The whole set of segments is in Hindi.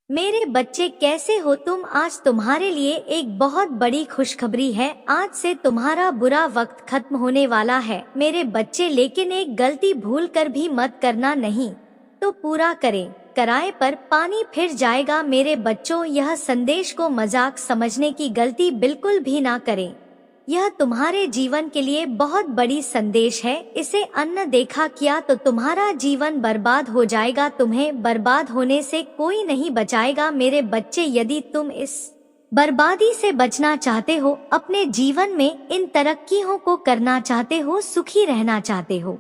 मेरे बच्चे कैसे हो तुम। आज तुम्हारे लिए एक बहुत बड़ी खुशखबरी है। आज से तुम्हारा बुरा वक्त खत्म होने वाला है मेरे बच्चे, लेकिन एक गलती भूल कर भी मत करना, नहीं तो पूरा करें कराए पर पानी फिर जाएगा। मेरे बच्चों, यह संदेश को मजाक समझने की गलती बिल्कुल भी ना करें। यह तुम्हारे जीवन के लिए बहुत बड़ी संदेश है। इसे अनदेखा किया तो तुम्हारा जीवन बर्बाद हो जाएगा। तुम्हें बर्बाद होने से कोई नहीं बचाएगा मेरे बच्चे। यदि तुम इस बर्बादी से बचना चाहते हो, अपने जीवन में इन तरक्कियों को करना चाहते हो, सुखी रहना चाहते हो,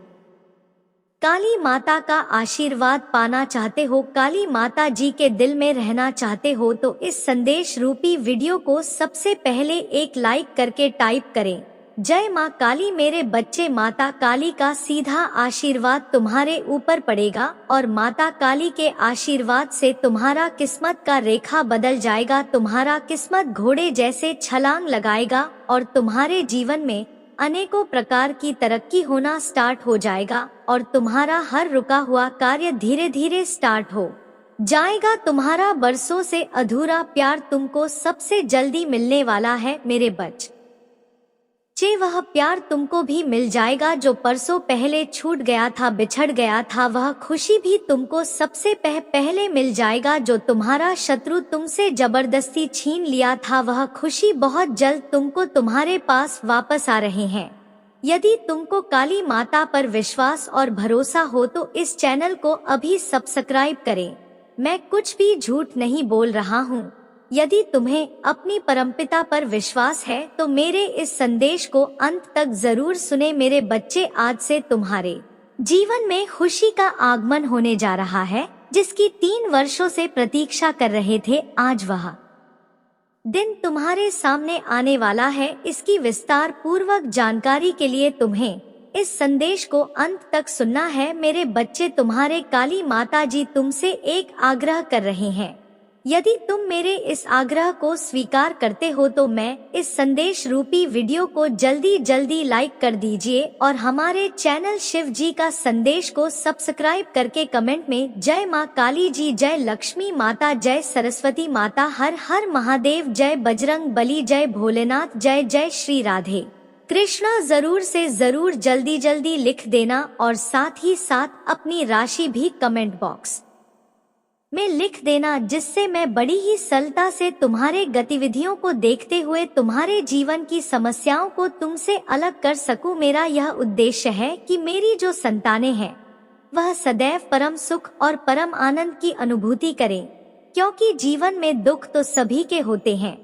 काली माता का आशीर्वाद पाना चाहते हो, काली माता जी के दिल में रहना चाहते हो, तो इस संदेश रूपी वीडियो को सबसे पहले एक लाइक करके टाइप करें, जय माँ काली। मेरे बच्चे, माता काली का सीधा आशीर्वाद तुम्हारे ऊपर पड़ेगा और माता काली के आशीर्वाद से तुम्हारा किस्मत का रेखा बदल जाएगा। तुम्हारा किस्मत घोड़े जैसे छलांग लगाएगा और तुम्हारे जीवन में अनेकों प्रकार की तरक्की होना स्टार्ट हो जाएगा और तुम्हारा हर रुका हुआ कार्य धीरे धीरे स्टार्ट हो जाएगा। तुम्हारा बरसों से अधूरा प्यार तुमको सबसे जल्दी मिलने वाला है मेरे बच्चे। वह प्यार तुमको भी मिल जाएगा जो परसों पहले छूट गया था, बिछड़ गया था। वह खुशी भी तुमको सबसे पहले मिल जाएगा जो तुम्हारा शत्रु तुमसे जबरदस्ती छीन लिया था। वह खुशी बहुत जल्द तुमको तुम्हारे पास वापस आ रहे हैं। यदि तुमको काली माता पर विश्वास और भरोसा हो तो इस चैनल को अभी सब्सक्राइब करें। मैं कुछ भी झूठ नहीं बोल रहा हूँ। यदि तुम्हें अपनी परमपिता पर विश्वास है तो मेरे इस संदेश को अंत तक जरूर सुने मेरे बच्चे। आज से तुम्हारे जीवन में खुशी का आगमन होने जा रहा है, जिसकी 3 वर्षों से प्रतीक्षा कर रहे थे। आज वह दिन तुम्हारे सामने आने वाला है। इसकी विस्तार पूर्वक जानकारी के लिए तुम्हें इस संदेश को अंत तक सुनना है मेरे बच्चे। तुम्हारे काली माता जी तुमसे एक आग्रह कर रहे हैं। यदि तुम मेरे इस आग्रह को स्वीकार करते हो तो मैं इस संदेश रूपी वीडियो को जल्दी लाइक कर दीजिए और हमारे चैनल शिव जी का संदेश को सब्सक्राइब करके कमेंट में जय माँ काली जी, जय लक्ष्मी माता, जय सरस्वती माता, हर हर महादेव, जय बजरंग बली, जय भोलेनाथ, जय जय श्री राधे कृष्णा जरूर से जरूर जल्दी लिख देना और साथ ही साथ अपनी राशि भी कमेंट बॉक्स में लिख देना, जिससे मैं बड़ी ही सरलता से तुम्हारे गतिविधियों को देखते हुए तुम्हारे जीवन की समस्याओं को तुमसे अलग कर सकूं। मेरा यह उद्देश्य है कि मेरी जो संतानें हैं वह सदैव परम सुख और परम आनंद की अनुभूति करें, क्योंकि जीवन में दुख तो सभी के होते हैं।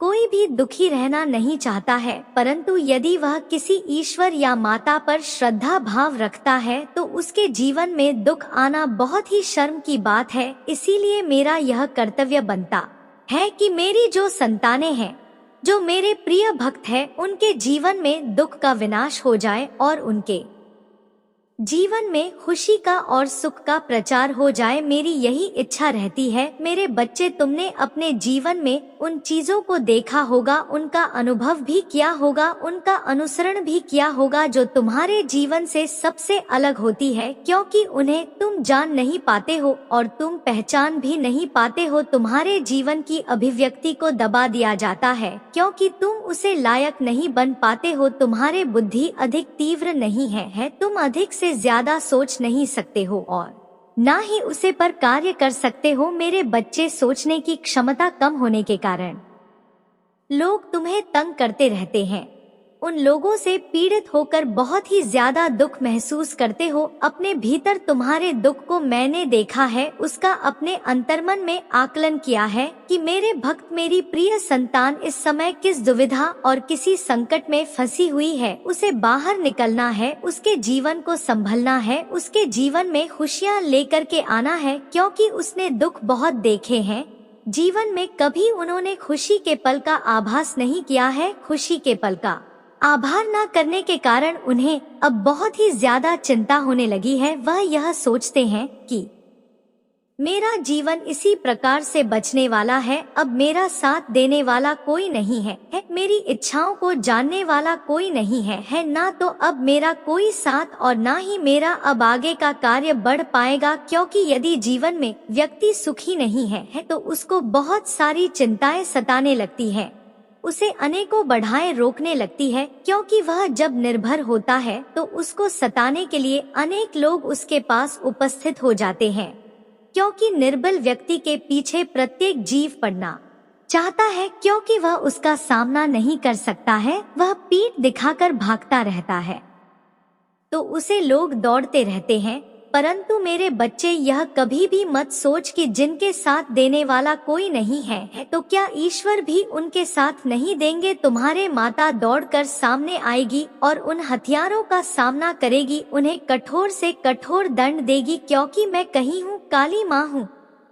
कोई भी दुखी रहना नहीं चाहता है, परंतु यदि वह किसी ईश्वर या माता पर श्रद्धा भाव रखता है तो उसके जीवन में दुख आना बहुत ही शर्म की बात है। इसीलिए मेरा यह कर्तव्य बनता है कि मेरी जो संतानें हैं, जो मेरे प्रिय भक्त हैं, उनके जीवन में दुख का विनाश हो जाए और उनके जीवन में खुशी का और सुख का प्रचार हो जाए। मेरी यही इच्छा रहती है मेरे बच्चे। तुमने अपने जीवन में उन चीजों को देखा होगा, उनका अनुभव भी किया होगा, उनका अनुसरण भी किया होगा जो तुम्हारे जीवन से सबसे अलग होती है, क्योंकि उन्हें तुम जान नहीं पाते हो और तुम पहचान भी नहीं पाते हो। तुम्हारे जीवन की अभिव्यक्ति को दबा दिया जाता है क्योंकि तुम उसे लायक नहीं बन पाते हो। तुम्हारे बुद्धि अधिक तीव्र नहीं है, तुम अधिक से ज्यादा सोच नहीं सकते हो और ना ही उसे पर कार्य कर सकते हो मेरे बच्चे। सोचने की क्षमता कम होने के कारण लोग तुम्हें तंग करते रहते हैं। उन लोगों से पीड़ित होकर बहुत ही ज्यादा दुख महसूस करते हो। अपने भीतर तुम्हारे दुख को मैंने देखा है, उसका अपने अंतर्मन में आकलन किया है कि मेरे भक्त, मेरी प्रिय संतान इस समय किस दुविधा और किसी संकट में फंसी हुई है। उसे बाहर निकलना है, उसके जीवन को संभलना है, उसके जीवन में खुशियाँ लेकर के आना है, क्योंकि उसने दुख बहुत देखे हैं। जीवन में कभी उन्होंने खुशी के पल का आभास नहीं किया है। खुशी के पल का आभार न करने के कारण उन्हें अब बहुत ही ज्यादा चिंता होने लगी है। वह यह सोचते हैं कि मेरा जीवन इसी प्रकार से बचने वाला है। अब मेरा साथ देने वाला कोई नहीं है, मेरी इच्छाओं को जानने वाला कोई नहीं है ना तो अब मेरा कोई साथ और ना ही मेरा अब आगे का कार्य बढ़ पाएगा। क्योंकि यदि जीवन में व्यक्ति सुखी नहीं है तो उसको बहुत सारी चिंताएं सताने लगती है, उसे अनेकों बाधाएं रोकने लगती है। क्योंकि वह जब निर्भर होता है तो उसको सताने के लिए अनेक लोग उसके पास उपस्थित हो जाते हैं। क्योंकि निर्बल व्यक्ति के पीछे प्रत्येक जीव पड़ना चाहता है, क्योंकि वह उसका सामना नहीं कर सकता है, वह पीठ दिखाकर भागता रहता है तो उसे लोग दौड़ते रहते हैं। परंतु मेरे बच्चे, यह कभी भी मत सोच कि जिनके साथ देने वाला कोई नहीं है तो क्या ईश्वर भी उनके साथ नहीं देंगे। तुम्हारे माता दौड़कर सामने आएगी और उन हथियारों का सामना करेगी, उन्हें कठोर से कठोर दंड देगी। क्योंकि मैं कहीं हूँ, काली माँ हूँ,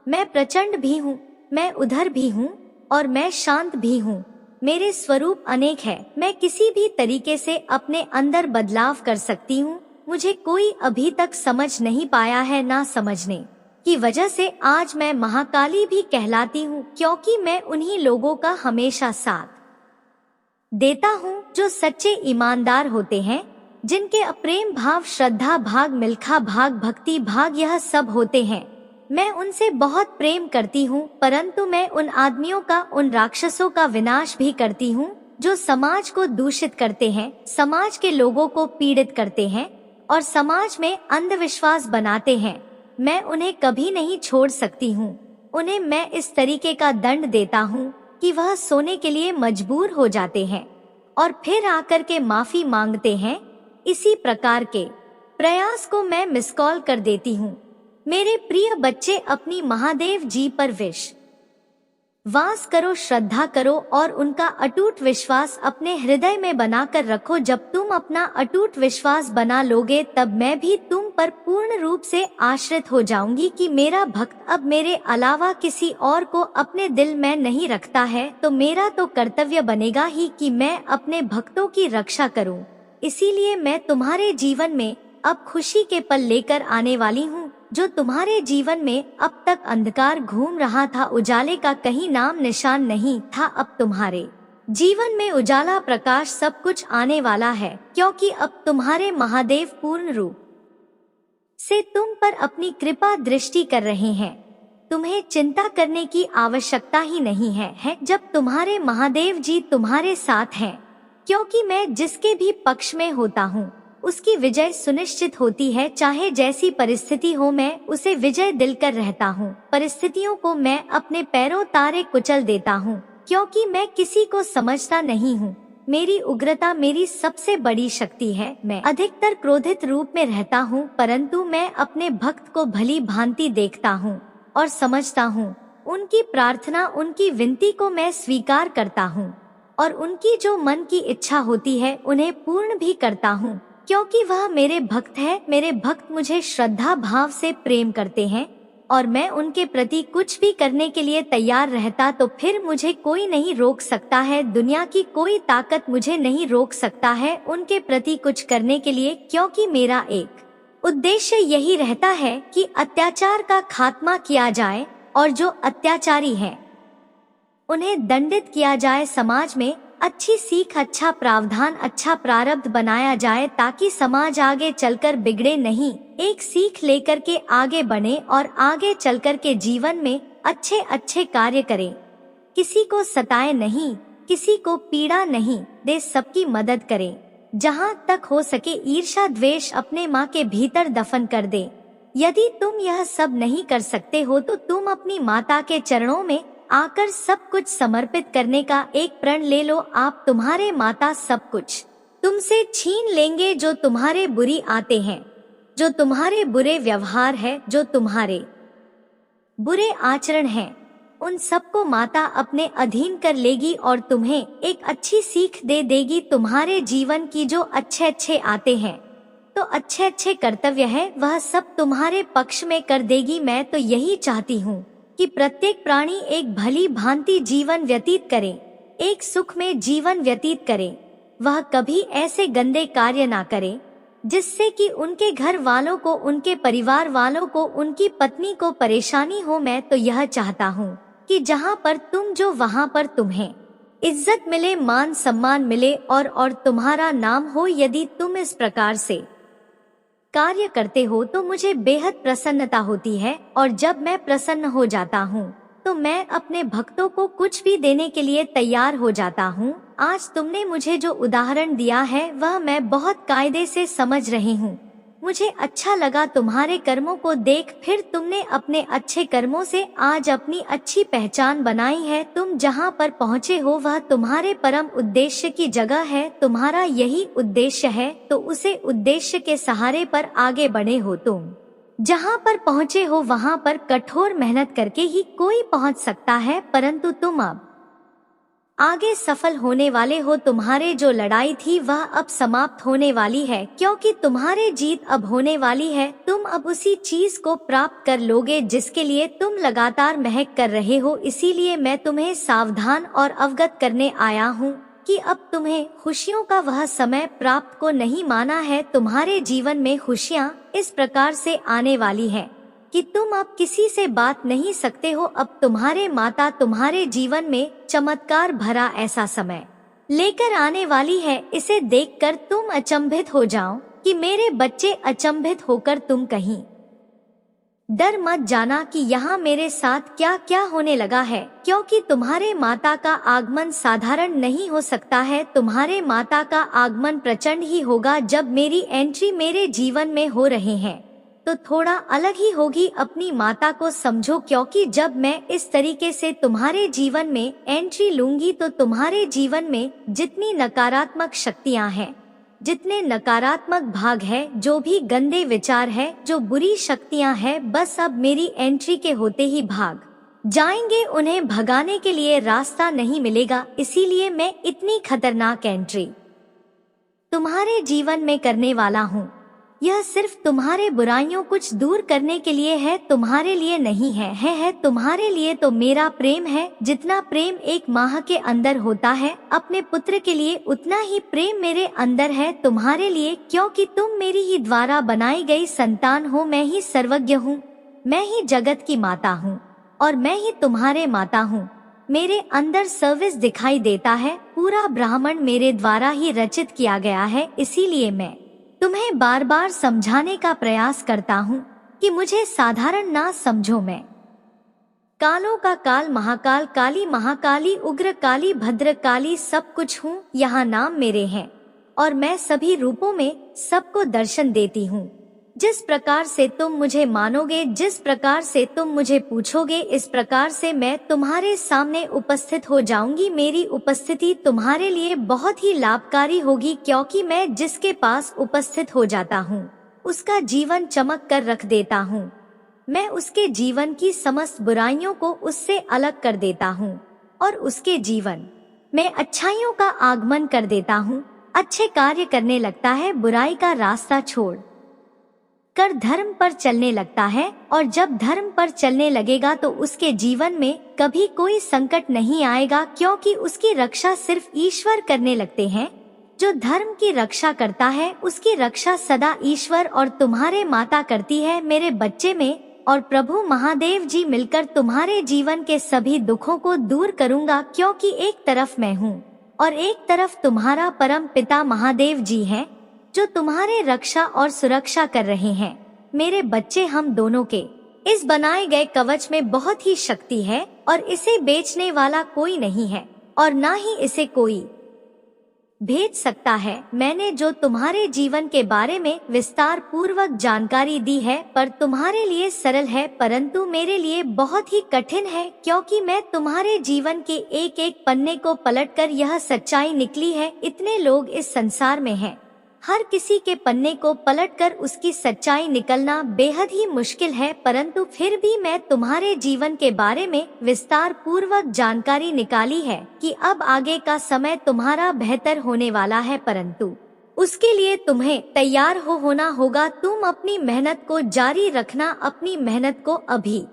मैं प्रचंड भी हूँ, मैं उधर भी हूँ और मैं शांत भी हूँ। मेरे स्वरूप अनेक है, मैं किसी भी तरीके से अपने अंदर बदलाव कर सकती हूँ। मुझे कोई अभी तक समझ नहीं पाया है, ना समझने की वजह से आज मैं महाकाली भी कहलाती हूँ। क्योंकि मैं उन्हीं लोगों का हमेशा साथ देता हूँ जो सच्चे ईमानदार होते हैं, जिनके अप्रेम भाव, श्रद्धा भाग, मिल्खा भाग, भक्ति भाग यह सब होते हैं। मैं उनसे बहुत प्रेम करती हूँ, परंतु मैं उन आदमियों का, उन राक्षसों का विनाश भी करती हूँ जो समाज को दूषित करते हैं, समाज के लोगों को पीड़ित करते हैं और समाज में अंधविश्वास बनाते हैं। मैं उन्हें कभी नहीं छोड़ सकती हूँ। उन्हें मैं इस तरीके का दंड देता हूँ कि वह सोने के लिए मजबूर हो जाते हैं और फिर आकर के माफी मांगते हैं। इसी प्रकार के प्रयास को मैं मिस कॉल कर देती हूँ। मेरे प्रिय बच्चे, अपनी महादेव जी पर वास करो, श्रद्धा करो और उनका अटूट विश्वास अपने हृदय में बनाकर रखो। जब तुम अपना अटूट विश्वास बना लोगे तब मैं भी तुम पर पूर्ण रूप से आश्रित हो जाऊंगी कि मेरा भक्त अब मेरे अलावा किसी और को अपने दिल में नहीं रखता है, तो मेरा तो कर्तव्य बनेगा ही कि मैं अपने भक्तों की रक्षा करूं। इसीलिए मैं तुम्हारे जीवन में अब खुशी के पल लेकर आने वाली हूँ। जो तुम्हारे जीवन में अब तक अंधकार घूम रहा था, उजाले का कहीं नाम निशान नहीं था, अब तुम्हारे जीवन में उजाला, प्रकाश सब कुछ आने वाला है। क्योंकि अब तुम्हारे महादेव पूर्ण रूप से तुम पर अपनी कृपा दृष्टि कर रहे हैं। तुम्हें चिंता करने की आवश्यकता ही नहीं है जब तुम्हारे महादेव जी तुम्हारे साथ हैं। क्योंकि मैं जिसके भी पक्ष में होता हूँ उसकी विजय सुनिश्चित होती है। चाहे जैसी परिस्थिति हो, मैं उसे विजय दिलकर रहता हूँ। परिस्थितियों को मैं अपने पैरों तारे कुचल देता हूँ, क्योंकि मैं किसी को समझता नहीं हूँ। मेरी उग्रता मेरी सबसे बड़ी शक्ति है। मैं अधिकतर क्रोधित रूप में रहता हूँ, परंतु मैं अपने भक्त को भली भांति देखता हूँ और समझता हूँ। उनकी प्रार्थना, उनकी विनती को मैं स्वीकार करता हूँ और उनकी जो मन की इच्छा होती है उन्हें पूर्ण भी करता हूँ। क्योंकि वह मेरे भक्त है। मेरे भक्त मुझे श्रद्धा भाव से प्रेम करते हैं और मैं उनके प्रति कुछ भी करने के लिए तैयार रहता तो फिर मुझे कोई नहीं रोक सकता है। दुनिया की कोई ताकत मुझे नहीं रोक सकता है उनके प्रति कुछ करने के लिए। क्योंकि मेरा एक उद्देश्य यही रहता है कि अत्याचार का खात्मा किया जाए और जो अत्याचारी हैं उन्हें दंडित किया जाए। समाज में अच्छी सीख, अच्छा प्रावधान, अच्छा प्रारब्ध बनाया जाए ताकि समाज आगे चलकर बिगड़े नहीं, एक सीख लेकर के आगे बढ़े और आगे चलकर के जीवन में अच्छे अच्छे कार्य करे। किसी को सताए नहीं, किसी को पीड़ा नहीं दे, सबकी मदद करे। जहाँ तक हो सके ईर्ष्या द्वेष अपने माँ के भीतर दफन कर दे। यदि तुम यह सब नहीं कर सकते हो तो तुम अपनी माता के चरणों में आकर सब कुछ समर्पित करने का एक प्रण ले लो। आप, तुम्हारे माता सब कुछ तुमसे छीन लेंगे जो तुम्हारे बुरी आते हैं, जो तुम्हारे बुरे व्यवहार है, जो तुम्हारे बुरे आचरण हैं, उन सबको माता अपने अधीन कर लेगी और तुम्हें एक अच्छी सीख दे देगी। तुम्हारे जीवन की जो अच्छे अच्छे आते हैं तो अच्छे अच्छे कर्तव्य है वह सब तुम्हारे पक्ष में कर देगी। मैं तो यही चाहती हूँ कि प्रत्येक प्राणी एक भली भांति जीवन व्यतीत करे, एक सुख में जीवन व्यतीत करे। वह कभी ऐसे गंदे कार्य ना करे जिससे कि उनके घर वालों को, उनके परिवार वालों को, उनकी पत्नी को परेशानी हो। मैं तो यह चाहता हूँ कि जहाँ पर तुम जो वहाँ पर तुम्हें इज्जत मिले, मान सम्मान मिले और तुम्हारा नाम हो। यदि तुम इस प्रकार से कार्य करते हो तो मुझे बेहद प्रसन्नता होती है, और जब मैं प्रसन्न हो जाता हूँ तो मैं अपने भक्तों को कुछ भी देने के लिए तैयार हो जाता हूँ। आज तुमने मुझे जो उदाहरण दिया है वह मैं बहुत कायदे से समझ रही हूँ। मुझे अच्छा लगा तुम्हारे कर्मों को देख। फिर तुमने अपने अच्छे कर्मों से आज अपनी अच्छी पहचान बनाई है। तुम जहाँ पर पहुँचे हो वह तुम्हारे परम उद्देश्य की जगह है। तुम्हारा यही उद्देश्य है तो उसे उद्देश्य के सहारे पर आगे बढ़े हो। तुम जहाँ पर पहुँचे हो वहाँ पर कठोर मेहनत करके ही कोई पहुँच सकता है, परंतु तुम अब आगे सफल होने वाले हो। तुम्हारे जो लड़ाई थी वह अब समाप्त होने वाली है, क्योंकि तुम्हारी जीत अब होने वाली है। तुम अब उसी चीज को प्राप्त कर लोगे जिसके लिए तुम लगातार मेहनत कर रहे हो। इसीलिए मैं तुम्हें सावधान और अवगत करने आया हूँ कि अब तुम्हें खुशियों का वह समय प्राप्त को नहीं माना है। तुम्हारे जीवन में खुशियाँ इस प्रकार से आने वाली है कि तुम अब किसी से बात नहीं सकते हो। अब तुम्हारे माता तुम्हारे जीवन में चमत्कार भरा ऐसा समय लेकर आने वाली है। इसे देखकर तुम अचंभित हो जाओ कि मेरे बच्चे, अचंभित होकर तुम कहीं डर मत जाना कि यहाँ मेरे साथ क्या क्या होने लगा है, क्योंकि तुम्हारे माता का आगमन साधारण नहीं हो सकता है। तुम्हारे माता का आगमन प्रचंड ही होगा। जब मेरी एंट्री मेरे जीवन में हो रहे हैं तो थोड़ा अलग ही होगी। अपनी माता को समझो, क्योंकि जब मैं इस तरीके से तुम्हारे जीवन में एंट्री लूंगी तो तुम्हारे जीवन में जितनी नकारात्मक शक्तियां हैं, जितने नकारात्मक भाग है, जो भी गंदे विचार है, जो बुरी शक्तियां हैं, बस अब मेरी एंट्री के होते ही भाग जाएंगे। उन्हें भगाने के लिए रास्ता नहीं मिलेगा। इसीलिए मैं इतनी खतरनाक एंट्री तुम्हारे जीवन में करने वाला हूँ। यह सिर्फ तुम्हारे बुराइयों कुछ दूर करने के लिए है, तुम्हारे लिए नहीं है तुम्हारे लिए तो मेरा प्रेम है। जितना प्रेम एक माँ के अंदर होता है अपने पुत्र के लिए, उतना ही प्रेम मेरे अंदर है तुम्हारे लिए, क्योंकि तुम मेरी ही द्वारा बनाई गई संतान हो। मैं ही सर्वज्ञ हूँ, मैं ही जगत की माता हूँ और मैं ही तुम्हारे माता हूँ। मेरे अंदर सर्विस दिखाई देता है। पूरा ब्रह्मांड मेरे द्वारा ही रचित किया गया है। इसीलिए मैं तुम्हें बार बार समझाने का प्रयास करता हूँ कि मुझे साधारण ना समझो। मैं कालों का काल, महाकाल, काली, महाकाली, उग्र काली, भद्र काली, सब कुछ हूँ। यहाँ नाम मेरे हैं और मैं सभी रूपों में सबको दर्शन देती हूँ। जिस प्रकार से तुम मुझे मानोगे, जिस प्रकार से तुम मुझे पूछोगे, इस प्रकार से मैं तुम्हारे सामने उपस्थित हो जाऊंगी। मेरी उपस्थिति तुम्हारे लिए बहुत ही लाभकारी होगी, क्योंकि मैं जिसके पास उपस्थित हो जाता हूँ उसका जीवन चमक कर रख देता हूँ। मैं उसके जीवन की समस्त बुराइयों को उससे अलग कर देता हूँ और उसके जीवन में अच्छाइयों का आगमन कर देता हूँ। अच्छे कार्य करने लगता है, बुराई का रास्ता छोड़ कर धर्म पर चलने लगता है, और जब धर्म पर चलने लगेगा तो उसके जीवन में कभी कोई संकट नहीं आएगा, क्योंकि उसकी रक्षा सिर्फ ईश्वर करने लगते हैं। जो धर्म की रक्षा करता है उसकी रक्षा सदा ईश्वर और तुम्हारे माता करती है। मेरे बच्चे में और प्रभु महादेव जी मिलकर तुम्हारे जीवन के सभी दुखों को दूर करूंगा, क्योंकि एक तरफ मैं हूँ और एक तरफ तुम्हारा परम पिता महादेव जी हैं, जो तुम्हारे रक्षा और सुरक्षा कर रहे हैं। मेरे बच्चे, हम दोनों के इस बनाए गए कवच में बहुत ही शक्ति है और इसे बेचने वाला कोई नहीं है और ना ही इसे कोई भेज सकता है। मैंने जो तुम्हारे जीवन के बारे में विस्तार पूर्वक जानकारी दी है, पर तुम्हारे लिए सरल है परंतु मेरे लिए बहुत ही कठिन है, क्योंकि मैं तुम्हारे जीवन के एक एक पन्ने को पलटकर यह सच्चाई निकली है। इतने लोग इस संसार में हैं, हर किसी के पन्ने को पलटकर उसकी सच्चाई निकलना बेहद ही मुश्किल है, परंतु फिर भी मैं तुम्हारे जीवन के बारे में विस्तार पूर्वक जानकारी निकाली है कि अब आगे का समय तुम्हारा बेहतर होने वाला है, परंतु उसके लिए तुम्हें तैयार होना होगा। तुम अपनी मेहनत को जारी रखना, अपनी मेहनत को अभी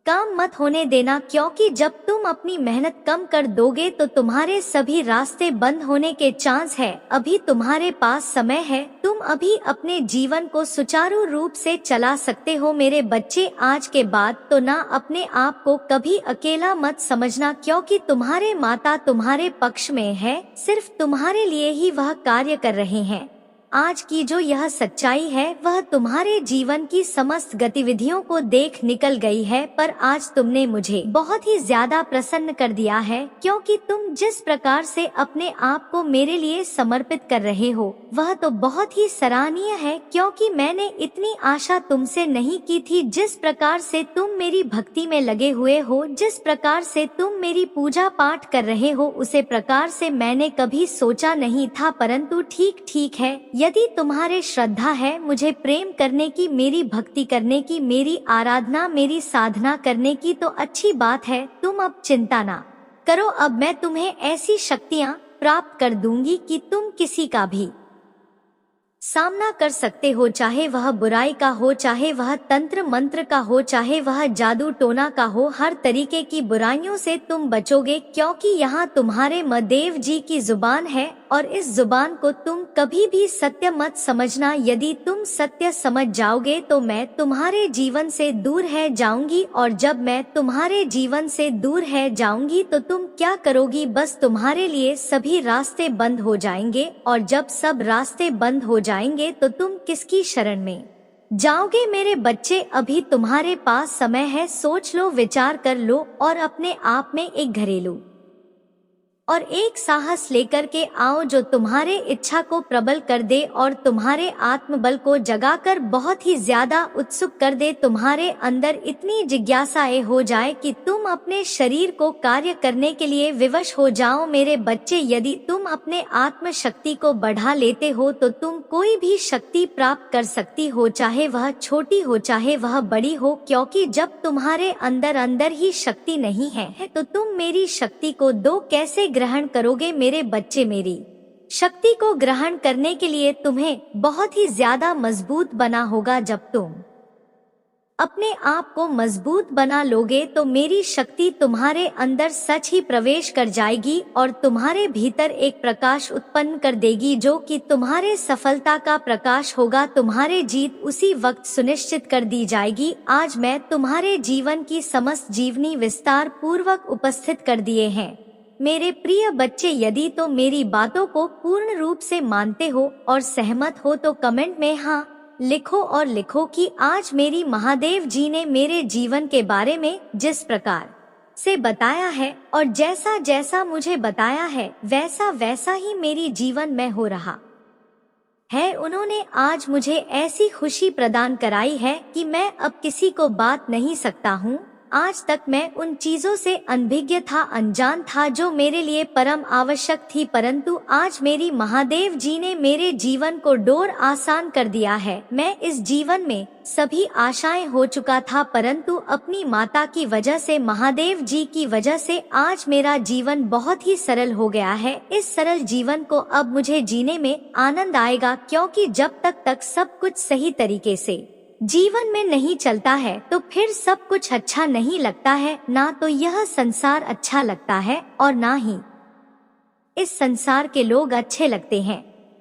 काम मत होने देना, क्योंकि जब तुम अपनी मेहनत कम कर दोगे तो तुम्हारे सभी रास्ते बंद होने के चांस है। अभी तुम्हारे पास समय है, तुम अभी अपने जीवन को सुचारू रूप से चला सकते हो। मेरे बच्चे, आज के बाद तो ना अपने आप को कभी अकेला मत समझना, क्योंकि तुम्हारे माता तुम्हारे पक्ष में है, सिर्फ तुम्हारे लिए ही वह कार्य कर रहे हैं। आज की जो यह सच्चाई है वह तुम्हारे जीवन की समस्त गतिविधियों को देख निकल गई है, पर आज तुमने मुझे बहुत ही ज्यादा प्रसन्न कर दिया है, क्योंकि तुम जिस प्रकार से अपने आप को मेरे लिए समर्पित कर रहे हो वह तो बहुत ही सराहनीय है, क्योंकि मैंने इतनी आशा तुमसे नहीं की थी। जिस प्रकार से तुम मेरी भक्ति में लगे हुए हो, जिस प्रकार से तुम मेरी पूजा पाठ कर रहे हो, उसे प्रकार से मैंने कभी सोचा नहीं था। परंतु ठीक है, यदि तुम्हारे श्रद्धा है मुझे प्रेम करने की, मेरी भक्ति करने की, मेरी आराधना, मेरी साधना करने की, तो अच्छी बात है। तुम अब चिंता ना करो, अब मैं तुम्हें ऐसी शक्तियाँ प्राप्त कर दूंगी कि तुम किसी का भी सामना कर सकते हो, चाहे वह बुराई का हो, चाहे वह तंत्र मंत्र का हो, चाहे वह जादू टोना का हो। हर तरीके की बुराइयों से तुम बचोगे, क्योंकि यहाँ तुम्हारे महादेव जी की जुबान है और इस जुबान को तुम कभी भी सत्य मत समझना। यदि तुम सत्य समझ जाओगे तो मैं तुम्हारे जीवन से दूर है जाऊंगी, और जब मैं तुम्हारे जीवन से दूर है जाऊंगी तो तुम क्या करोगी? बस तुम्हारे लिए सभी रास्ते बंद हो जाएंगे, और जब सब रास्ते बंद हो जाएंगे तो तुम किसकी शरण में जाओगे? मेरे बच्चे, अभी तुम्हारे पास समय है, सोच लो, विचार कर लो और अपने आप में एक घरेलू और एक साहस लेकर के आओ जो तुम्हारे इच्छा को प्रबल कर दे और तुम्हारे आत्मबल को जगाकर बहुत ही ज्यादा उत्सुक कर दे। तुम्हारे अंदर इतनी जिज्ञासाएं हो जाए कि तुम अपने शरीर को कार्य करने के लिए विवश हो जाओ। मेरे बच्चे, यदि तुम अपने आत्म शक्ति को बढ़ा लेते हो तो तुम कोई भी शक्ति प्राप्त कर सकती हो, चाहे वह छोटी हो चाहे वह बड़ी हो, क्योंकि जब तुम्हारे अंदर ही शक्ति नहीं है तो तुम मेरी शक्ति को दो कैसे ग्रहण करोगे? मेरे बच्चे, मेरी शक्ति को ग्रहण करने के लिए तुम्हें बहुत ही ज्यादा मजबूत बना होगा। जब तुम अपने आप को मजबूत बना लोगे तो मेरी शक्ति तुम्हारे अंदर सच ही प्रवेश कर जाएगी और तुम्हारे भीतर एक प्रकाश उत्पन्न कर देगी, जो कि तुम्हारे सफलता का प्रकाश होगा। तुम्हारे जीत उसी वक्त सुनिश्चित कर दी जाएगी। आज मैं तुम्हारे जीवन की समस्त जीवनी विस्तार पूर्वक उपस्थित कर दिए हैं। मेरे प्रिय बच्चे, यदि तो मेरी बातों को पूर्ण रूप से मानते हो और सहमत हो तो कमेंट में हाँ लिखो, और लिखो कि आज मेरी महादेव जी ने मेरे जीवन के बारे में जिस प्रकार से बताया है और जैसा जैसा मुझे बताया है वैसा वैसा ही मेरी जीवन में हो रहा है। उन्होंने आज मुझे ऐसी खुशी प्रदान कराई है कि मैं अब किसी को बात नहीं सकता हूँ। आज तक मैं उन चीजों से अनभिज्ञ था, अनजान था, जो मेरे लिए परम आवश्यक थी, परंतु आज मेरी महादेव जी ने मेरे जीवन को डोर आसान कर दिया है। मैं इस जीवन में सभी आशाएं हो चुका था, परंतु अपनी माता की वजह से, महादेव जी की वजह से आज मेरा जीवन बहुत ही सरल हो गया है। इस सरल जीवन को अब मुझे जीने में आनंद आएगा, क्योंकि जब तक सब कुछ सही तरीके से जीवन में नहीं चलता है तो फिर सब कुछ अच्छा नहीं लगता है। ना तो यह संसार अच्छा लगता है और ना ही इस संसार के लोग अच्छे लगते हैं।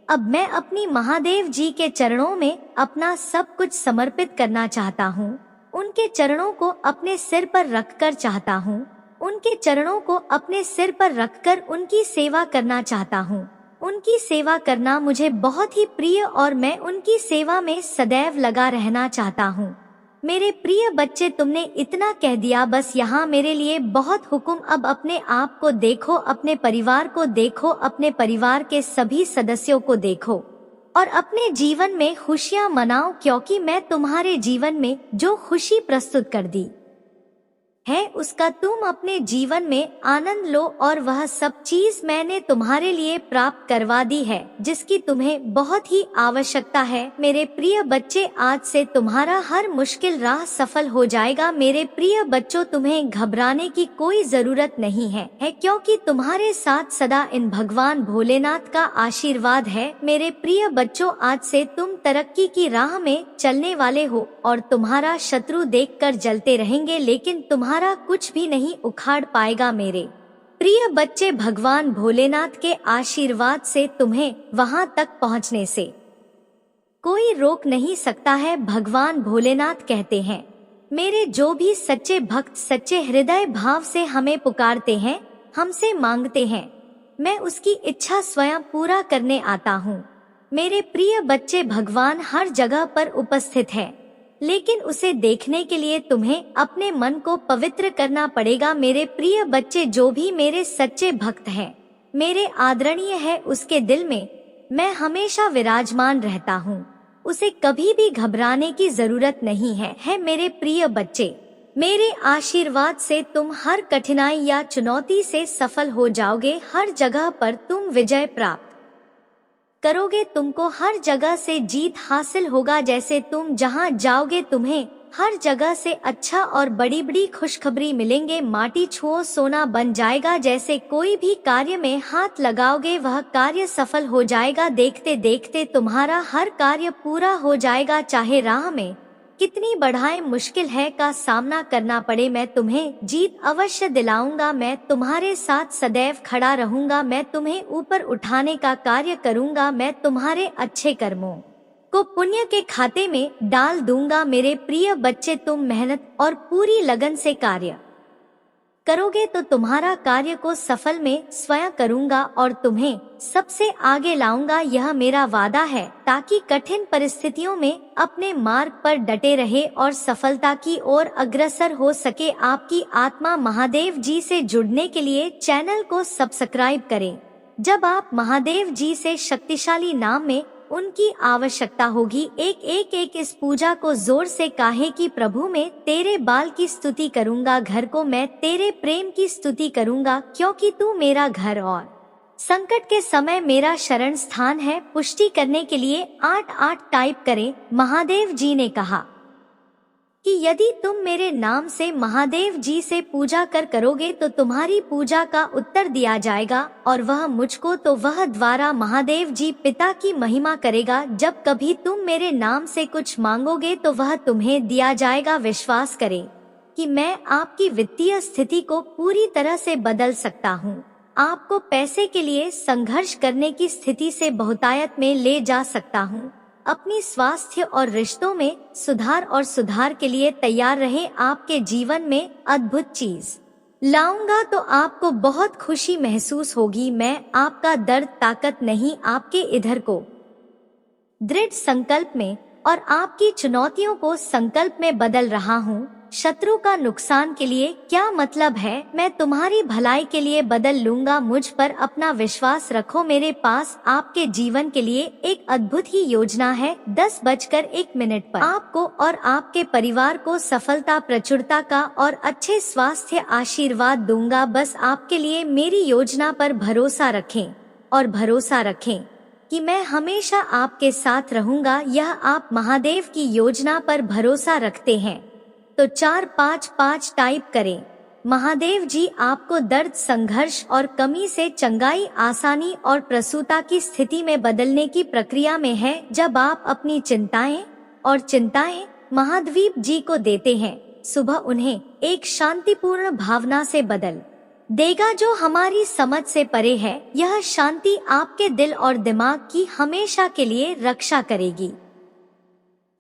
अब मैं अपनी महादेव जी के चरणों में अपना सब कुछ समर्पित करना चाहता हूँ। उनके चरणों को अपने सिर पर रखकर चाहता हूँ, उनके चरणों को अपने सिर पर रखकर उनकी सेवा करना चाहता हूँ। उनकी सेवा करना मुझे बहुत ही प्रिय और मैं उनकी सेवा में सदैव लगा रहना चाहता हूँ। मेरे प्रिय बच्चे, तुमने इतना कह दिया, बस यहाँ मेरे लिए बहुत हुक्म। अब अपने आप को देखो, अपने परिवार को देखो, अपने परिवार के सभी सदस्यों को देखो और अपने जीवन में खुशियाँ मनाओ, क्योंकि मैं तुम्हारे जीवन में जो खुशी प्रस्तुत कर दी है उसका तुम अपने जीवन में आनंद लो और वह सब चीज मैंने तुम्हारे लिए प्राप्त करवा दी है जिसकी तुम्हें बहुत ही आवश्यकता है। मेरे प्रिय बच्चे, आज से तुम्हारा हर मुश्किल राह सफल हो जाएगा। मेरे प्रिय बच्चों, तुम्हें घबराने की कोई जरूरत नहीं है क्योंकि तुम्हारे साथ सदा इन भगवान भोलेनाथ का आशीर्वाद है। मेरे प्रिय बच्चों, आज से तुम तरक्की की राह में चलने वाले हो और तुम्हारा शत्रु देखकर जलते रहेंगे, लेकिन तुम्हारा कुछ भी नहीं उखाड़ पाएगा। मेरे प्रिय बच्चे, भगवान भोलेनाथ के आशीर्वाद से तुम्हें वहां तक पहुंचने से कोई रोक नहीं सकता है। भगवान भोलेनाथ कहते हैं, मेरे जो भी सच्चे भक्त सच्चे हृदय भाव से हमें पुकारते हैं, हमसे मांगते हैं, मैं उसकी इच्छा स्वयं पूरा करने आता हूँ। मेरे प्रिय बच्चे, भगवान हर जगह पर उपस्थित है, लेकिन उसे देखने के लिए तुम्हें अपने मन को पवित्र करना पड़ेगा। मेरे प्रिय बच्चे, जो भी मेरे सच्चे भक्त हैं, मेरे आदरणीय है, उसके दिल में मैं हमेशा विराजमान रहता हूँ। उसे कभी भी घबराने की जरूरत नहीं है। मेरे प्रिय बच्चे, मेरे आशीर्वाद से तुम हर कठिनाई या चुनौती से सफल हो जाओगे। हर जगह पर तुम विजय प्राप्त करोगे, तुमको हर जगह से जीत हासिल होगा। जैसे तुम जहां जाओगे तुम्हें हर जगह से अच्छा और बड़ी बड़ी खुशखबरी मिलेंगे। माटी छुओ सोना बन जाएगा। जैसे कोई भी कार्य में हाथ लगाओगे वह कार्य सफल हो जाएगा। देखते देखते तुम्हारा हर कार्य पूरा हो जाएगा। चाहे राह में कितनी बढ़ाएं मुश्किल है का सामना करना पड़े, मैं तुम्हें जीत अवश्य दिलाऊंगा। मैं तुम्हारे साथ सदैव खड़ा रहूंगा। मैं तुम्हें ऊपर उठाने का कार्य करूंगा। मैं तुम्हारे अच्छे कर्मों को पुण्य के खाते में डाल दूंगा। मेरे प्रिय बच्चे, तुम मेहनत और पूरी लगन से कार्य करोगे तो तुम्हारा कार्य को सफल में स्वयं करूंगा और तुम्हें सबसे आगे लाऊंगा। यह मेरा वादा है, ताकि कठिन परिस्थितियों में अपने मार्ग पर डटे रहे और सफलता की ओर अग्रसर हो सके। आपकी आत्मा महादेव जी से जुड़ने के लिए चैनल को सब्सक्राइब करें। जब आप महादेव जी से शक्तिशाली नाम में उनकी आवश्यकता होगी, एक इस पूजा को जोर से काहे कि प्रभु मैं तेरे बाल की स्तुति करूंगा, घर को मैं तेरे प्रेम की स्तुति करूंगा, क्योंकि तू मेरा घर और संकट के समय मेरा शरण स्थान है। पुष्टि करने के लिए 88 टाइप करें। महादेव जी ने कहा कि यदि तुम मेरे नाम से महादेव जी से पूजा करोगे तो तुम्हारी पूजा का उत्तर दिया जाएगा और वह मुझको तो वह द्वारा महादेव जी पिता की महिमा करेगा। जब कभी तुम मेरे नाम से कुछ मांगोगे तो वह तुम्हें दिया जाएगा। विश्वास करें कि मैं आपकी वित्तीय स्थिति को पूरी तरह से बदल सकता हूँ। आपको पैसे के लिए संघर्ष करने की स्थिति से बहुतायत में ले जा सकता हूँ। अपनी स्वास्थ्य और रिश्तों में सुधार के लिए तैयार रहें। आपके जीवन में अद्भुत चीज लाऊंगा तो आपको बहुत खुशी महसूस होगी। मैं आपका दर्द ताकत नहीं, आपके इधर को दृढ़ संकल्प में और आपकी चुनौतियों को संकल्प में बदल रहा हूँ। शत्रु का नुकसान के लिए क्या मतलब है, मैं तुम्हारी भलाई के लिए बदल लूंगा। मुझ पर अपना विश्वास रखो। मेरे पास आपके जीवन के लिए एक अद्भुत ही योजना है। 10:01 पर आपको और आपके परिवार को सफलता, प्रचुरता का और अच्छे स्वास्थ्य आशीर्वाद दूंगा। बस आपके लिए मेरी योजना पर भरोसा रखें और भरोसा रखें कि मैं हमेशा आपके साथ रहूंगा। यह आप महादेव की योजना पर भरोसा रखते हैं तो 455 टाइप करें। महादेव जी आपको दर्द, संघर्ष और कमी से चंगाई, आसानी और प्रसूता की स्थिति में बदलने की प्रक्रिया में है। जब आप अपनी चिंताएं महाद्वीप जी को देते हैं, सुबह उन्हें एक शांतिपूर्ण भावना से बदल देगा जो हमारी समझ से परे है। यह शांति आपके दिल और दिमाग की हमेशा के लिए रक्षा करेगी।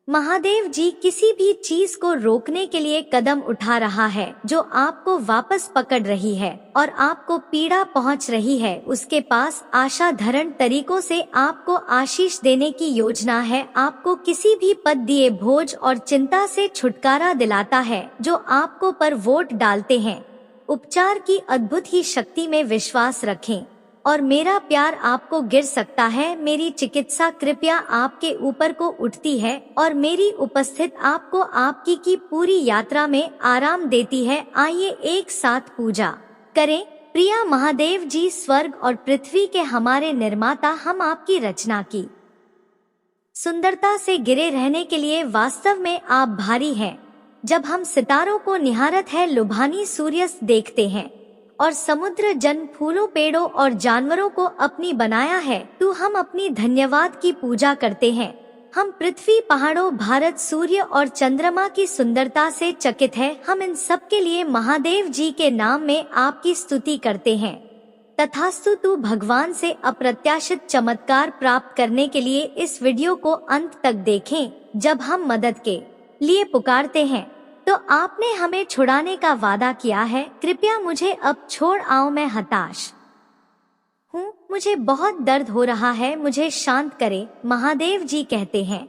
महादेव जी किसी भी चीज को रोकने के लिए कदम उठा रहा है जो आपको वापस पकड़ रही है और आपको पीड़ा पहुंच रही है। उसके पास आशाधारण तरीकों से आपको आशीष देने की योजना है। आपको किसी भी पद दिए बोझ और चिंता से छुटकारा दिलाता है जो आपको पर वोट डालते हैं। उपचार की अद्भुत ही शक्ति में विश्वास रखें। और मेरा प्यार आपको गिर सकता है। मेरी चिकित्सा कृपया आपके ऊपर को उठती है और मेरी उपस्थित आपको आपकी की पूरी यात्रा में आराम देती है। आइए एक साथ पूजा करें। प्रिय महादेव जी, स्वर्ग और पृथ्वी के हमारे निर्माता, हम आपकी रचना की सुंदरता से गिरे रहने के लिए वास्तव में आप भारी हैं। जब हम सितारों को निहारत है लुभानी सूर्यास्त देखते हैं और समुद्र जन फूलों पेड़ों और जानवरों को अपनी बनाया है, तो हम अपनी धन्यवाद की पूजा करते हैं। हम पृथ्वी, पहाड़ों, भारत, सूर्य और चंद्रमा की सुंदरता से चकित है। हम इन सब के लिए महादेव जी के नाम में आपकी स्तुति करते हैं। तथास्तु। तू भगवान से अप्रत्याशित चमत्कार प्राप्त करने के लिए इस वीडियो को अंत तक देखें। जब हम मदद के लिए पुकारते हैं तो आपने हमें छुड़ाने का वादा किया है। कृपया मुझे अब छोड़ आओ, मैं हताश हूँ, मुझे बहुत दर्द हो रहा है, मुझे शांत करे। महादेव जी कहते हैं,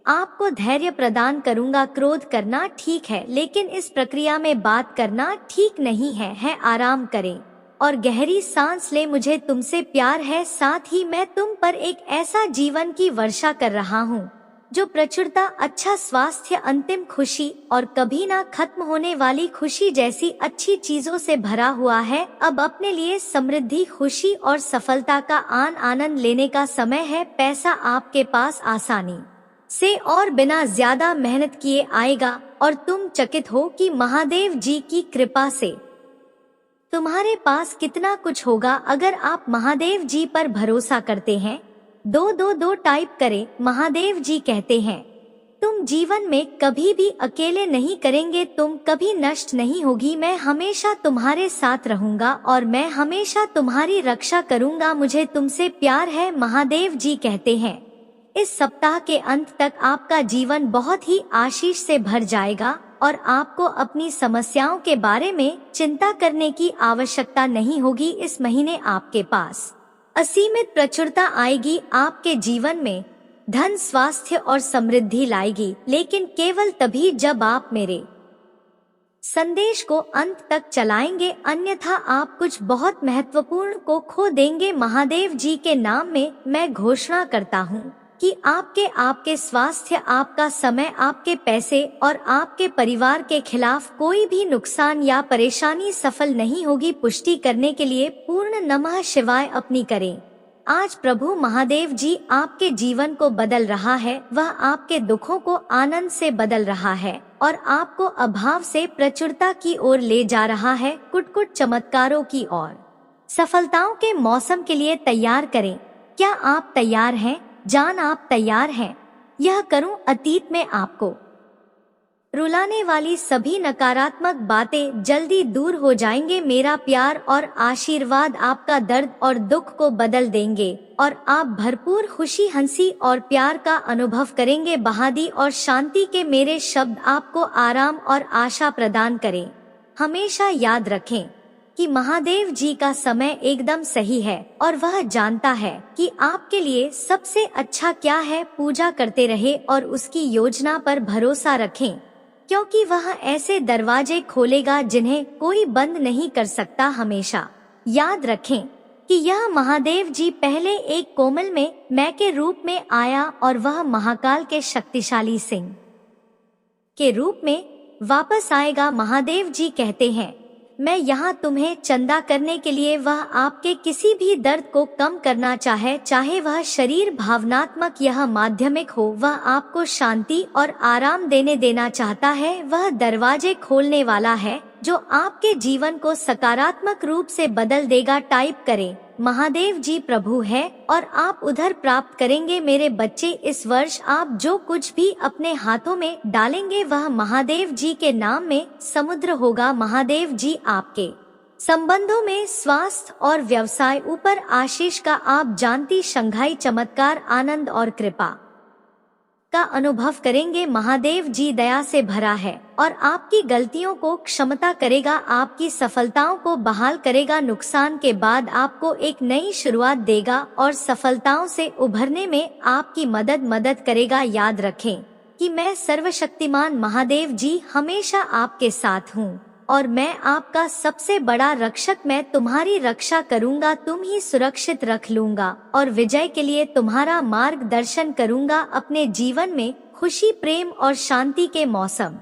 आपको धैर्य प्रदान करूंगा। क्रोध करना ठीक है, लेकिन इस प्रक्रिया में बात करना ठीक नहीं है। आराम करें और गहरी सांस ले। मुझे तुमसे प्यार है, साथ ही मैं तुम पर एक ऐसा जीवन की वर्षा कर रहा हूँ जो प्रचुरता, अच्छा स्वास्थ्य, अंतिम खुशी और कभी ना खत्म होने वाली खुशी जैसी अच्छी चीजों से भरा हुआ है। अब अपने लिए समृद्धि, खुशी और सफलता का आनंद लेने का समय है। पैसा आपके पास आसानी से और बिना ज्यादा मेहनत किए आएगा और तुम चकित हो कि महादेव जी की कृपा से तुम्हारे पास कितना कुछ होगा अगर आप महादेव जी पर भरोसा करते हैं। 222 टाइप करें। महादेव जी कहते हैं, तुम जीवन में कभी भी अकेले नहीं करेंगे, तुम कभी नष्ट नहीं होगी। मैं हमेशा तुम्हारे साथ रहूंगा और मैं हमेशा तुम्हारी रक्षा करूंगा। मुझे तुमसे प्यार है। महादेव जी कहते हैं, इस सप्ताह के अंत तक आपका जीवन बहुत ही आशीष से भर जाएगा और आपको अपनी समस्याओं के बारे में चिंता करने की आवश्यकता नहीं होगी। इस महीने आपके पास असीमित प्रचुरता आएगी, आपके जीवन में धन, स्वास्थ्य और समृद्धि लाएगी, लेकिन केवल तभी जब आप मेरे संदेश को अंत तक चलाएंगे, अन्यथा आप कुछ बहुत महत्वपूर्ण को खो देंगे। महादेव जी के नाम में मैं घोषणा करता हूँ कि आपके स्वास्थ्य, आपका समय, आपके पैसे और आपके परिवार के खिलाफ कोई भी नुकसान या परेशानी सफल नहीं होगी। पुष्टि करने के लिए पूर्ण नमः शिवाय अपनी करें। आज प्रभु महादेव जी आपके जीवन को बदल रहा है। वह आपके दुखों को आनंद से बदल रहा है और आपको अभाव से प्रचुरता की ओर ले जा रहा है। कुट चमत्कारों की ओर। सफलताओं के मौसम के लिए तैयार करें। क्या आप तैयार हैं? जान, आप तैयार हैं? यह करूं अतीत में आपको रुलाने वाली सभी नकारात्मक बातें जल्दी दूर हो जाएंगे। मेरा प्यार और आशीर्वाद आपका दर्द और दुख को बदल देंगे और आप भरपूर खुशी, हंसी और प्यार का अनुभव करेंगे। बहादी और शांति के मेरे शब्द आपको आराम और आशा प्रदान करें। हमेशा याद रखें कि महादेव जी का समय एकदम सही है और वह जानता है कि आपके लिए सबसे अच्छा क्या है। पूजा करते रहे और उसकी योजना पर भरोसा रखें, क्योंकि वह ऐसे दरवाजे खोलेगा जिन्हें कोई बंद नहीं कर सकता। हमेशा याद रखें कि यह महादेव जी पहले एक कोमल में मैं के रूप में आया और वह महाकाल के शक्तिशाली सिंह के रूप में वापस आएगा। महादेव जी कहते हैं, मैं यहाँ तुम्हें चंदा करने के लिए। वह आपके किसी भी दर्द को कम करना चाहे वह शरीर, भावनात्मक, यह माध्यमिक हो। वह आपको शांति और आराम देना चाहता है। वह दरवाजे खोलने वाला है जो आपके जीवन को सकारात्मक रूप से बदल देगा। टाइप करें, महादेव जी प्रभु है और आप उधर प्राप्त करेंगे। मेरे बच्चे, इस वर्ष आप जो कुछ भी अपने हाथों में डालेंगे वह महादेव जी के नाम में समुद्र होगा। महादेव जी आपके संबंधों में, स्वास्थ्य और व्यवसाय ऊपर आशीष का आप जानती शंघाई चमत्कार, आनंद और कृपा का अनुभव करेंगे। महादेव जी दया से भरा है और आपकी गलतियों को क्षमता करेगा, आपकी सफलताओं को बहाल करेगा, नुकसान के बाद आपको एक नई शुरुआत देगा और सफलताओं से उभरने में आपकी मदद करेगा। याद रखें कि मैं सर्वशक्तिमान महादेव जी हमेशा आपके साथ हूँ। और मैं आपका सबसे बड़ा रक्षक, मैं तुम्हारी रक्षा करूंगा, तुम ही सुरक्षित रख लूंगा और विजय के लिए तुम्हारा मार्गदर्शन करूंगा। अपने जीवन में खुशी, प्रेम और शांति के मौसम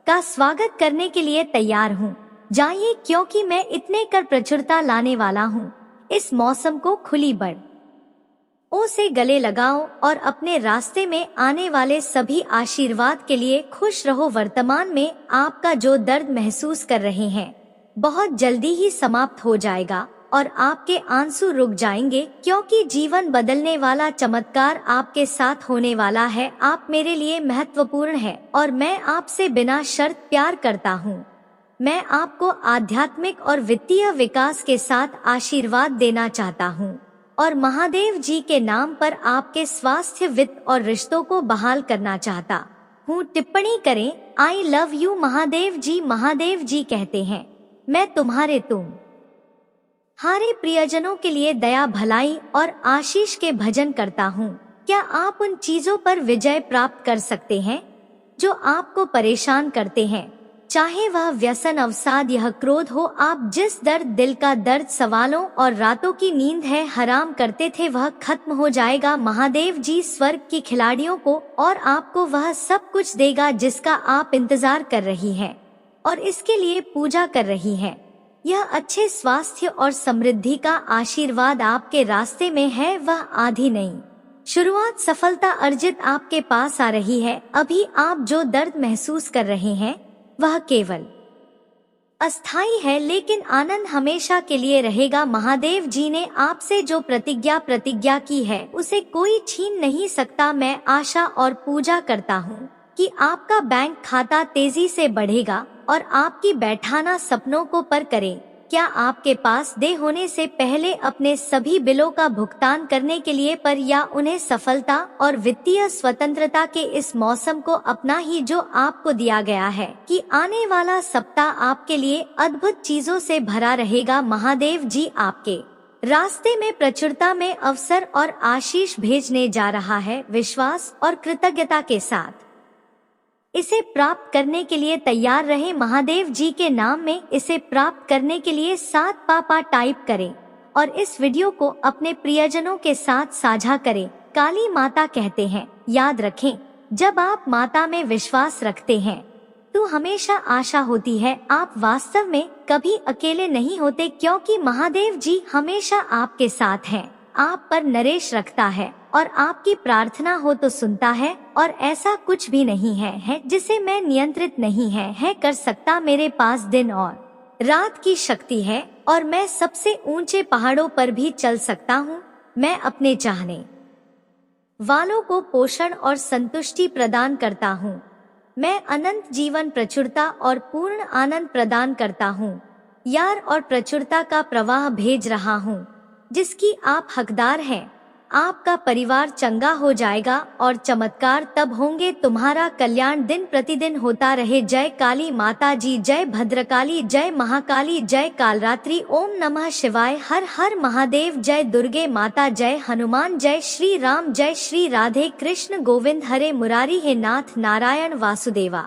का स्वागत करने के लिए तैयार हूँ। जाइए, क्योंकि मैं इतने कर प्रचुरता लाने वाला हूँ। इस मौसम को खुली बड़ ओ से गले लगाओ और अपने रास्ते में आने वाले सभी आशीर्वाद के लिए खुश रहो। वर्तमान में आपका जो दर्द महसूस कर रहे हैं बहुत जल्दी ही समाप्त हो जाएगा और आपके आंसू रुक जाएंगे, क्योंकि जीवन बदलने वाला चमत्कार आपके साथ होने वाला है। आप मेरे लिए महत्वपूर्ण है और मैं आपसे बिना शर्त प्यार करता हूँ। मैं आपको आध्यात्मिक और वित्तीय विकास के साथ आशीर्वाद देना चाहता हूँ और महादेव जी के नाम पर आपके स्वास्थ्य, वित्त और रिश्तों को बहाल करना चाहता हूँ। टिप्पणी करें, आई लव यू महादेव जी। महादेव जी कहते हैं, मैं तुम्हारे तुम्हारे प्रियजनों के लिए दया, भलाई और आशीष के भजन करता हूँ। क्या आप उन चीजों पर विजय प्राप्त कर सकते हैं जो आपको परेशान करते हैं? चाहे वह व्यसन, अवसाद, यह क्रोध हो, आप जिस दर्द, दिल का दर्द, सवालों और रातों की नींद है हराम करते थे, वह खत्म हो जाएगा। महादेव जी स्वर्ग की खिलाड़ियों को और आपको वह सब कुछ देगा जिसका आप इंतजार कर रही हैं और इसके लिए पूजा कर रही हैं। यह अच्छे स्वास्थ्य और समृद्धि का आशीर्वाद आपके रास्ते में है। वह आधी नहीं, शुरुआत सफलता अर्जित आपके पास आ रही है। अभी आप जो दर्द महसूस कर रहे हैं वह केवल अस्थायी है, लेकिन आनंद हमेशा के लिए रहेगा। महादेव जी ने आपसे जो प्रतिज्ञा की है उसे कोई छीन नहीं सकता। मैं आशा और पूजा करता हूँ कि आपका बैंक खाता तेजी से बढ़ेगा और आपकी बैठाना सपनों को पर करे। क्या आपके पास दे होने से पहले अपने सभी बिलों का भुगतान करने के लिए पर या उन्हें सफलता और वित्तीय स्वतंत्रता के इस मौसम को अपना ही जो आपको दिया गया है कि आने वाला सप्ताह आपके लिए अद्भुत चीजों से भरा रहेगा। महादेव जी आपके रास्ते में प्रचुरता में अवसर और आशीष भेजने जा रहा है। विश्वास और कृतज्ञता के साथ इसे प्राप्त करने के लिए तैयार रहे। महादेव जी के नाम में इसे प्राप्त करने के लिए 7 पापा टाइप करें और इस वीडियो को अपने प्रियजनों के साथ साझा करें। काली माता कहते हैं, याद रखें, जब आप माता में विश्वास रखते हैं तो हमेशा आशा होती है। आप वास्तव में कभी अकेले नहीं होते, क्योंकि महादेव जी हमेशा आपके साथ हैं, आप पर नरेश रखता है और आपकी प्रार्थना हो तो सुनता है और ऐसा कुछ भी नहीं है जिसे मैं नियंत्रित नहीं है कर सकता। मेरे पास दिन और रात की शक्ति है और मैं सबसे ऊंचे पहाड़ों पर भी चल सकता हूँ। मैं अपने चाहने वालों को पोषण और संतुष्टि प्रदान करता हूँ। मैं अनंत जीवन, प्रचुरता और पूर्ण आनंद प्रदान करता हूँ। यार और प्रचुरता का प्रवाह भेज रहा हूँ जिसकी आप हकदार हैं। आपका परिवार चंगा हो जाएगा और चमत्कार तब होंगे। तुम्हारा कल्याण दिन प्रतिदिन होता रहे। जय काली माता जी, जय भद्रकाली, जय महाकाली, जय कालरात्रि। ओम नमः शिवाय। हर हर महादेव। जय दुर्गे माता, जय हनुमान, जय श्री राम, जय श्री राधे कृष्ण गोविंद हरे मुरारी, हे नाथ नारायण वासुदेवा।